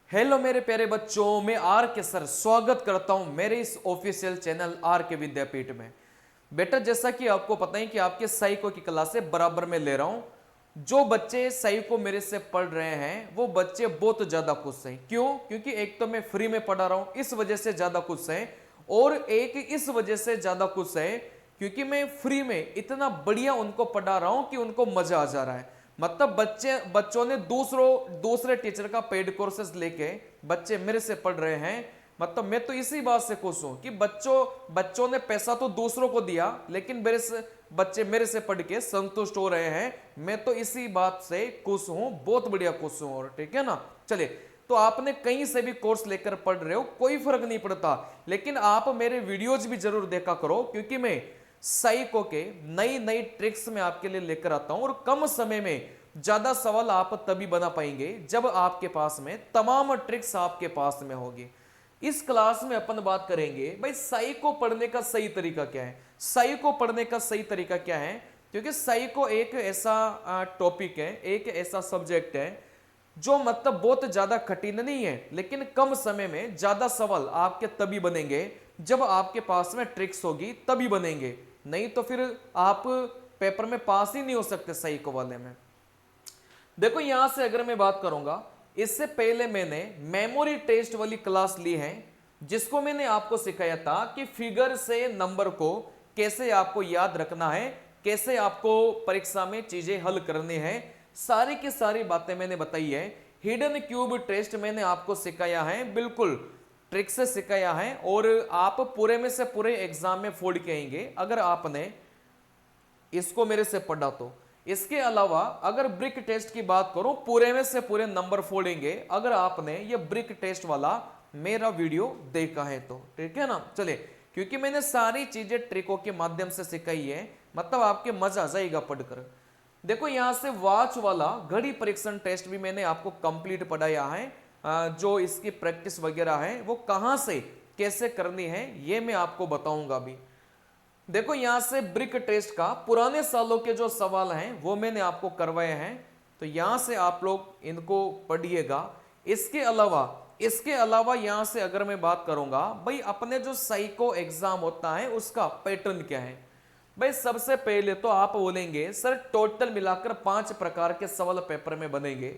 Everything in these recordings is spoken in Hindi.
हेलो मेरे प्यारे बच्चों, मैं आर के सर स्वागत करता हूं मेरे इस ऑफिशियल चैनल आर के विद्यापीठ में। बेटा, जैसा कि आपको पता है कि आपके साइको की क्लासें बराबर में ले रहा हूं। जो बच्चे साइको मेरे से पढ़ रहे हैं वो बच्चे बहुत ज्यादा खुश हैं। क्यों? क्योंकि एक तो मैं फ्री में पढ़ा रहा हूं, इस वजह से ज्यादा खुश हैं। और एक इस वजह से ज्यादा खुश है क्योंकि मैं फ्री में इतना बढ़िया उनको पढ़ा रहा हूं कि उनको मजा आ जा रहा है। मतलब बच्चों ने दूसरे टीचर का पेड कोर्सेज लेके बच्चे मेरे से पढ़ रहे हैं। मतलब मैं तो इसी बात से खुश हूं कि बच्चों ने पैसा तो दूसरों को दिया, लेकिन बच्चे मेरे से पढ़ के संतुष्ट हो रहे हैं। मैं तो इसी बात से खुश हूं, बहुत बढ़िया खुश हूं। और ठीक है ना। चलिए, तो आपने कहीं से भी कोर्स लेकर पढ़ रहे हो, कोई फर्क नहीं पड़ता, लेकिन आप मेरे वीडियोज भी जरूर देखा करो, क्योंकि मैं साइको के नई नई ट्रिक्स में आपके लिए लेकर आता हूं। और कम समय में ज्यादा सवाल आप तभी बना पाएंगे जब आपके पास में तमाम ट्रिक्स आपके पास में होगी। इस क्लास में अपन बात करेंगे भाई साइको पढ़ने का सही तरीका क्या है। साइको पढ़ने का सही तरीका क्या है, क्योंकि साइको एक ऐसा टॉपिक है, एक ऐसा सब्जेक्ट है जो मतलब बहुत ज्यादा कठिन नहीं है, लेकिन कम समय में ज्यादा सवाल आपके तभी बनेंगे जब आपके पास में ट्रिक्स होगी, तभी बनेंगे। नहीं तो फिर आप पेपर में पास ही नहीं हो सकते साइको वाले में। देखो, यहां से अगर मैं बात करूंगा, इससे पहले मैंने मेमोरी टेस्ट वाली क्लास ली है, जिसको मैंने आपको सिखाया था कि फिगर से नंबर को कैसे आपको याद रखना है, कैसे आपको परीक्षा में चीजें हल करनी है। सारी की सारी बातें मैंने बताई है। हिडन क्यूब टेस्ट मैंने आपको सिखाया है, बिल्कुल ट्रिक से सिखाया है, और आप पूरे में से पूरे एग्जाम में फोड़ के आएंगे अगर आपने इसको मेरे से पढ़ा तो। इसके अलावा अगर ब्रिक टेस्ट की बात करूं, पूरे में से पूरे नंबर फोड़ेंगे अगर आपने ये ब्रिक टेस्ट वाला मेरा वीडियो देखा है तो। ठीक है ना। चलिए, क्योंकि मैंने सारी चीजें ट्रिकों के माध्यम से सिखाई है, मतलब आपके मजा आ जाएगा पढ़कर। देखो, यहां से वॉच वाला घड़ी परीक्षण टेस्ट भी मैंने आपको कंप्लीट पढ़ाया है। जो इसकी प्रैक्टिस वगैरह है वो कहां से कैसे करनी है ये मैं आपको बताऊंगा अभी। देखो, यहां से ब्रिक टेस्ट का पुराने सालों के जो सवाल हैं वो मैंने आपको करवाए हैं, तो यहां से आप लोग इनको पढ़िएगा। इसके अलावा यहां से अगर मैं बात करूंगा, भाई अपने जो साइको एग्जाम होता है उसका पैटर्न क्या है। भाई सबसे पहले तो आप बोलेंगे सर टोटल मिलाकर 5 प्रकार के सवाल पेपर में बनेंगे,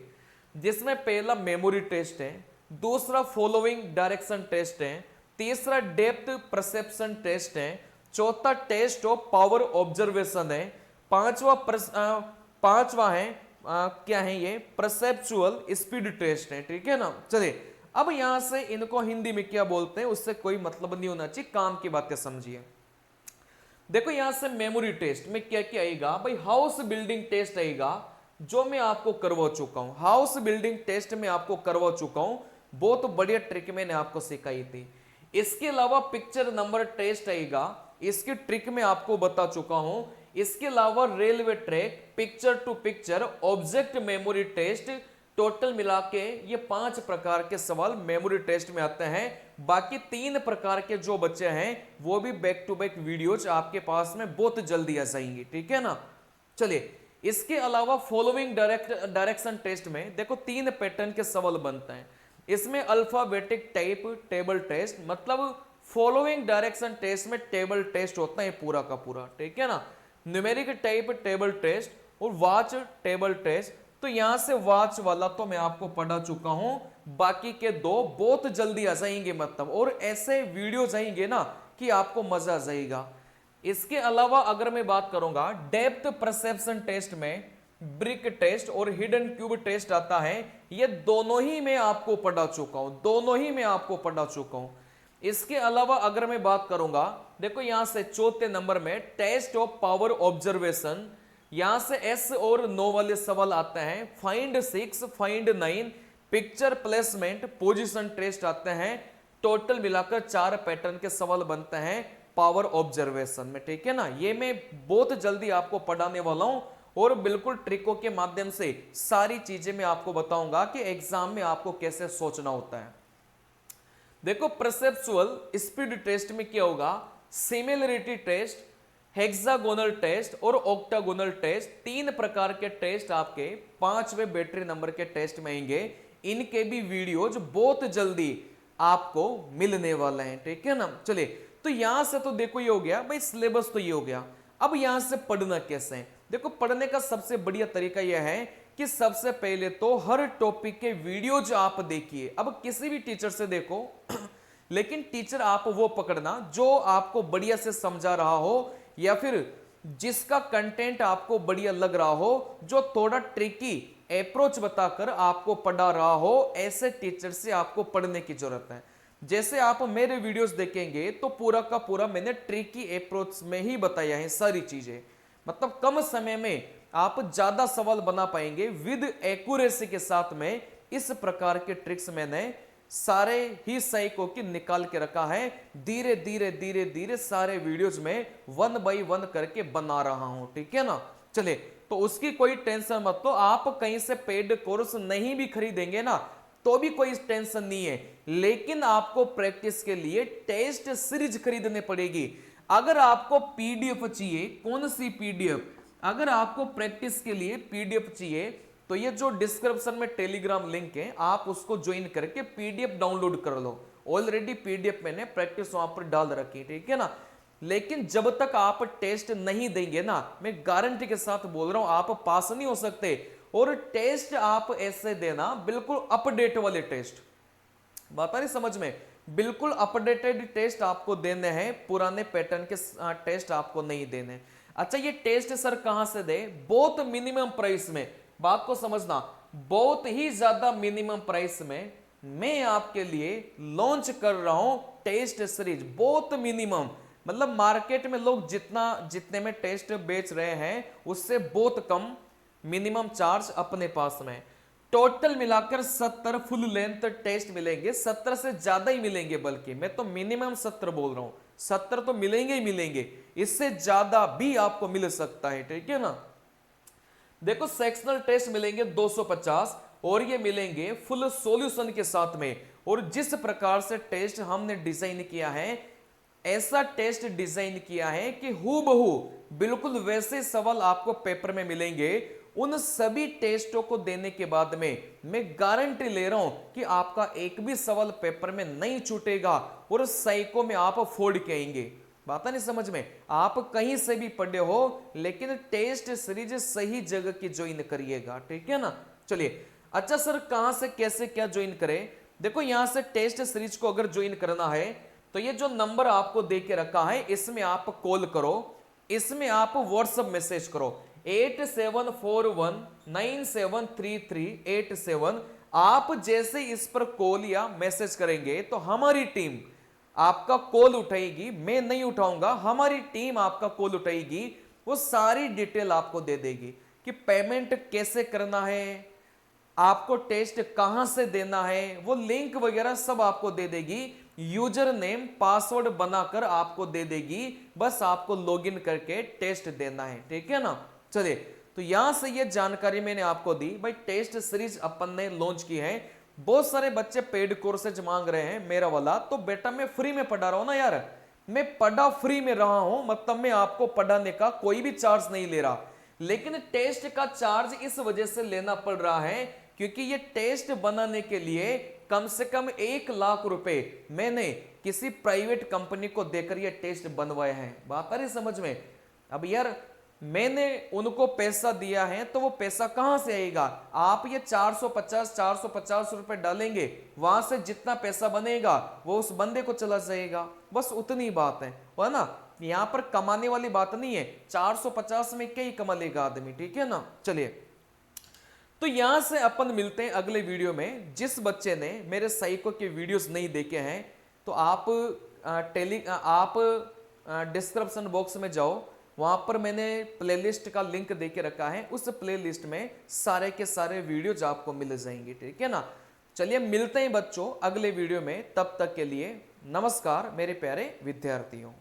जिसमें पहला मेमोरी टेस्ट है, दूसरा फॉलोइंग डायरेक्शन टेस्ट है, तीसरा डेप्थ परसेप्शन टेस्ट है, चौथा टेस्ट ऑफ पावर ऑब्जर्वेशन है, पांचवा है क्या है ये परसेप्चुअल स्पीड टेस्ट है। ठीक है ना। चलिए, अब यहां से इनको हिंदी में क्या बोलते हैं उससे कोई मतलब नहीं होना चाहिए, काम की बातें समझिए। देखो, यहां से मेमोरी टेस्ट में क्या क्या आएगा, भाई हाउस बिल्डिंग टेस्ट आएगा, जो मैं आपको करवा चुका हूं। हाउस बिल्डिंग टेस्ट में आपको करवा चुका हूं, बहुत बढ़िया ट्रिक मैंने आपको सिखाई थी। इसके अलावा पिक्चर नंबर टेस्ट आएगा, इसकी ट्रिक मैं आपको बता चुका हूं। इसके अलावा railway track, picture to picture, object memory test, total मिला के ये 5 प्रकार के सवाल मेमोरी टेस्ट में आते हैं। बाकी 3 प्रकार के जो बच्चे हैं वो भी बैक टू बैक वीडियोज आपके पास में बहुत जल्दी आ जाएंगी। ठीक है ना। चलिए, इसके अलावा फॉलोइंग डायरेक्शन टेस्ट में देखो 3 पैटर्न के सवाल बनते हैं। इसमें अल्फाबेटिक टाइप टेबल टेस्ट, मतलब फॉलोइंग डायरेक्शन टेस्ट में टेबल टेस्ट होता है पूरा का पूरा। ठीक है ना। न्यूमेरिक टाइप टेबल टेस्ट और वॉच टेबल टेस्ट। तो यहां से वॉच वाला तो मैं आपको पढ़ा चुका हूं, बाकी के 2 बहुत जल्दी आ जाएंगे, मतलब और ऐसे वीडियो जाएंगे ना कि आपको मजा आ जाएगा। इसके अलावा अगर मैं बात करूंगा, डेप्थ परसेप्शन टेस्ट में ब्रिक टेस्ट और हिडन क्यूब टेस्ट आता है। ये दोनों ही मैं आपको पढ़ा चुका हूं, दोनों ही मैं आपको पढ़ा चुका हूं। इसके अलावा अगर मैं बात करूंगा, देखो यहां से चौथे नंबर में टेस्ट ऑफ पावर ऑब्जर्वेशन, यहां से एस और नो वाले सवाल आते हैं। Find 6, find 9, picture placement, position test आते हैं। टोटल मिलाकर 4 पैटर्न के सवाल बनते हैं पावर ऑब्जर्वेशन में। ठीक है ना। ये मैं बहुत जल्दी आपको पढ़ाने वाला हूं, और बिल्कुल ट्रिकों के माध्यम से सारी चीजें मैं आपको बताऊंगा कि एग्जाम में आपको कैसे सोचना होता है। देखो, परसेप्चुअल स्पीड टेस्ट में क्या होगा, सिमिलरिटी टेस्ट, हेक्सागोनल टेस्ट और ऑक्टागोनल टेस्ट, 3 प्रकार के टेस्ट आपके 5वें बैटरी नंबर के टेस्ट में आएंगे। इनके भी वीडियोज बहुत जल्दी आपको मिलने वाले हैं, ठीक है ना। चलिए, तो यहां से तो देखो ये हो गया भाई, सिलेबस तो ये हो गया। अब यहां से पढ़ना कैसे है? देखो, पढ़ने का सबसे बढ़िया तरीका यह है कि सबसे पहले तो हर टॉपिक के वीडियोज आप देखिए। अब किसी भी टीचर से देखो लेकिन टीचर आप वो पकड़ना जो आपको बढ़िया से समझा रहा हो, या फिर जिसका कंटेंट आपको बढ़िया लग रहा हो, जो थोड़ा ट्रिकी अप्रोच बताकर आपको पढ़ा रहा हो, ऐसे टीचर से आपको पढ़ने की जरूरत है। जैसे आप मेरे वीडियोस देखेंगे तो पूरा का पूरा मैंने ट्रिकी अप्रोच में ही बताया है सारी चीजें। मतलब कम समय में आप ज्यादा सवाल बना पाएंगे विद एक्यूरेसी के साथ में। इस प्रकार के ट्रिक्स मैंने सारे ही साइको की निकाल के रखा है। धीरे धीरे धीरे धीरे सारे वीडियोस में 1 बाय 1 करके बना रहा हूं, ठीक है ना। चले, तो उसकी कोई टेंशन मत। तो आप कहीं से पेड कोर्स नहीं भी खरीदेंगे ना तो भी कोई टेंशन नहीं है, लेकिन आपको प्रैक्टिस के लिए टेस्ट सीरीज खरीदनी पड़ेगी। अगर आपको पीडीएफ चाहिए, कौन सी पीडीएफ? अगर आपको प्रैक्टिस के लिए पीडीएफ चाहिए तो ये जो डिस्क्रिप्शन में टेलीग्राम लिंक है, आप उसको ज्वाइन करके पीडीएफ डाउनलोड कर लो। ऑलरेडी पीडीएफ मैंने प्रैक्टिस वहां पर डाल रखी, ठीक है ना। लेकिन जब तक आप टेस्ट नहीं देंगे ना, मैं गारंटी के साथ बोल रहा हूं, आप पास नहीं हो सकते। और टेस्ट आप ऐसे देना, बिल्कुल अपडेट वाले टेस्ट। बात आ रही समझ में? बिल्कुल अपडेटेड टेस्ट आपको देने हैं, पुराने पैटर्न के टेस्ट आपको नहीं देने। अच्छा, ये टेस्ट सर कहां से दे? बहुत मिनिमम प्राइस में। बात को समझना, बहुत ही ज्यादा मिनिमम प्राइस में मैं आपके लिए लॉन्च कर रहा हूं टेस्ट सीरीज। बहुत मिनिमम, मतलब मार्केट में लोग जितने में टेस्ट बेच रहे हैं उससे बहुत कम मिनिमम चार्ज अपने पास में। टोटल मिलाकर 70 फुल लेंथ टेस्ट मिलेंगे, 70 से ज्यादा ही मिलेंगे, बल्कि मैं तो मिनिमम 70 बोल रहा हूं। 70 तो मिलेंगे ही मिलेंगे, इससे ज्यादा भी आपको मिल सकता है, ठीक है ना। देखो, सेक्शनल टेस्ट मिलेंगे 250 और ये मिलेंगे फुल सॉल्यूशन के साथ में। और जिस प्रकार से टेस्ट हमने डिजाइन किया है, ऐसा टेस्ट डिजाइन किया है कि हूबहू बिल्कुल वैसे सवाल आपको पेपर में मिलेंगे। उन सभी टेस्टों को देने के बाद में मैं गारंटी ले रहा हूं कि आपका एक भी सवाल पेपर में नहीं छूटेगा और साइको में आप फोड़ के आएंगे। बात नहीं समझ में? आप कहीं से भी पढ़े हो, लेकिन टेस्ट सीरीज सही जगह की ज्वाइन करिएगा, ठीक है ना। चलिए, अच्छा सर कहां से कैसे क्या ज्वाइन करें? देखो, यहां से टेस्ट सीरीज को अगर ज्वाइन करना है तो ये जो नंबर आपको दे के रखा है, इसमें आप कॉल करो, इसमें आप व्हाट्सएप मैसेज करो 8741973387। आप जैसे इस पर कॉल या मैसेज करेंगे तो हमारी टीम आपका कॉल उठाएगी। मैं नहीं उठाऊंगा, हमारी टीम आपका कॉल उठाएगी। वो सारी डिटेल आपको दे देगी कि पेमेंट कैसे करना है, आपको टेस्ट कहां से देना है, वो लिंक वगैरह सब आपको दे देगी। यूजर नेम पासवर्ड बनाकर आपको दे देगी, बस आपको लॉगिन करके टेस्ट देना है, ठीक है ना। चलिए, तो यहां से ये जानकारी मैंने आपको दी। भाई, टेस्ट सीरीज अपन ने लॉन्च की है। बहुत सारे बच्चे पेड कोर्सेज मांग रहे हैं मेरा वाला, तो बेटा मैं फ्री में पढ़ा रहा हूं ना यार। मैं पढ़ा फ्री में रहा हूं, मतलब मैं आपको पढ़ाने का कोई भी चार्ज नहीं ले रहा। लेकिन टेस्ट का चार्ज इस वजह से लेना पड़ रहा है क्योंकि ये टेस्ट बनाने के लिए कम से कम 1 लाख रुपए मैंने किसी प्राइवेट कंपनी को देकर ये टेस्ट बनवाए हैं। बात आ रही समझ में? अब यार, मैंने उनको पैसा दिया है तो वो पैसा कहां से आएगा? आप ये 450 रुपए डालेंगे, वहां से जितना पैसा बनेगा वो उस बंदे को चला जाएगा, बस उतनी बात है ना। यहां पर कमाने वाली बात नहीं है। 450 में क्या ही कमा लेगा आदमी, ठीक है ना। चलिए, तो यहां से अपन मिलते हैं अगले वीडियो में। जिस बच्चे ने मेरे साइको के वीडियोस नहीं देखे हैं तो आप डिस्क्रिप्शन बॉक्स में जाओ, वहां पर मैंने प्लेलिस्ट का लिंक देके रखा है। उस प्लेलिस्ट में सारे के सारे वीडियोज आपको मिल जाएंगे, ठीक है ना। चलिए, मिलते हैं बच्चों अगले वीडियो में। तब तक के लिए नमस्कार मेरे प्यारे विद्यार्थियों।